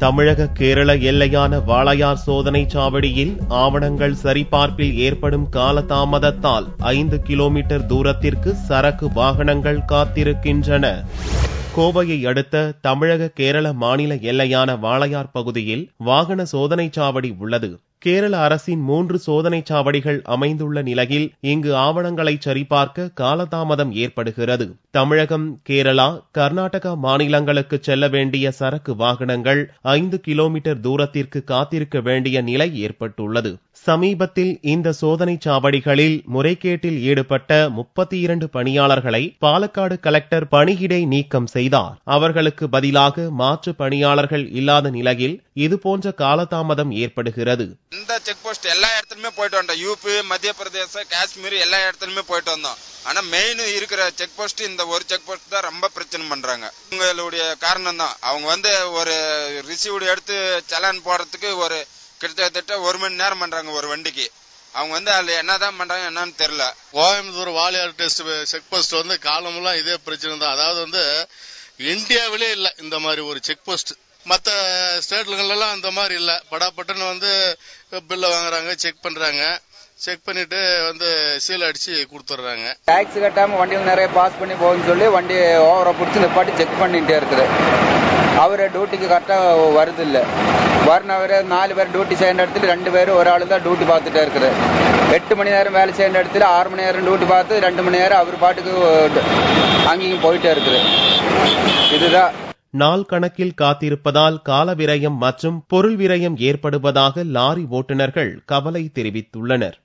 தமிழக கேரள எல்லையான வாளையார் சோதனை சாவடியில் ஆவணங்கள் சரிபார்ப்பில் ஏற்படும் காலதாமதத்தால் 5 கிலோமீட்டர் தூரத்திற்கு சரக்கு வாகனங்கள் காத்திருக்கின்றன. கோவையை அடுத்த தமிழக கேரள மாநில எல்லையான வாளையார் பகுதியில் வாகன சோதனை சாவடி உள்ளது. கேரள அரசின் 3 சோதனை சாவடிகள் அமைந்துள்ள நிலையில் இங்கு ஆவணங்களை சரிபார்க்க காலதாமதம் ஏற்படுகிறது. தமிழகம், கேரளா, கர்நாடகா மாநிலங்களுக்கு செல்ல வேண்டிய சரக்கு வாகனங்கள் 5 கிலோமீட்டர் தூரத்திற்கு காத்திருக்க வேண்டிய நிலை ஏற்பட்டுள்ளது. சமீபத்தில் இந்த சோதனை சாவடிகளில் முறைகேட்டில் ஈடுபட்ட 32 பணியாளர்களை பாலக்காடு கலெக்டர் பணியிடை நீக்கம் செய்தார். அவர்களுக்கு பதிலாக மாற்று பணியாளர்கள் இல்லாத நிலையில் இதுபோன்ற காலதாமதம் ஏற்படுகிறது. இந்த செக் போஸ்ட் எல்லா இடத்துலயுமே போயிட்டு வந்தோம். யூபி, மத்திய பிரதேச, காஷ்மீர் எல்லா இடத்துலயுமே போயிட்டு வந்தோம். ஆனா மெயின் இருக்கிற செக் போஸ்ட் இந்த ஒரு செக் போஸ்ட் தான் ரொம்ப பிரச்சனை பண்றாங்க. உங்களுடைய காரணம் தான். அவங்க ஒரு ரிசீவ்டு எடுத்து சலான் போடுறதுக்கு ஒரு கிட்டத்தட்ட 1 மணி நேரம் பண்றாங்க ஒரு வண்டிக்கு. அவங்க அதுல என்னதான் பண்றாங்க என்னன்னு தெரியல. Coimbatore Walayar test check post காலமெல்லாம் இதே பிரச்சனை தான். அதாவது இந்தியாவிலே இல்ல இந்த மாதிரி ஒரு செக் போஸ்ட். மற்ற ஸ்டேட்லாம் இந்த மாதிரி இல்ல. படாப்பட்டுன்னு பில்ல வாங்குறாங்க, செக் பண்றாங்க, செக் பண்ணிட்டு சீல் அடிச்சு கொடுத்துறாங்க. டாக்ஸ் கட்டாம வண்டியில் நிறைய பாஸ் பண்ணி போகுன்னு சொல்லி வண்டி ஓவரா பிடிச்சி நிப்பாட்டி செக் பண்ணிட்டே இருக்குது. அவரு டியூட்டிக்கு கரெக்டா வருது இல்ல. வரனவரு 4 பேர் டியூட்டி செய்யற இடத்துல 2 பேர் ஒரு ஆளு தான் டியூட்டி பார்த்துட்டே இருக்குது. 8 மணி நேரம் வேலை செய்யற இடத்துல 6 மணி நேரம் டியூட்டி பார்த்து 2 மணி நேரம் அவர் பாட்டுக்கு அங்கேயும் போயிட்டே இருக்குது. இதுதான் நாள் கணக்கில் காத்திருப்பதால் கால விரயம் மற்றும் பொருள் விரயம் ஏற்படுவதாக லாரி ஓட்டுநர்கள் கவலை தெரிவித்துள்ளனர்.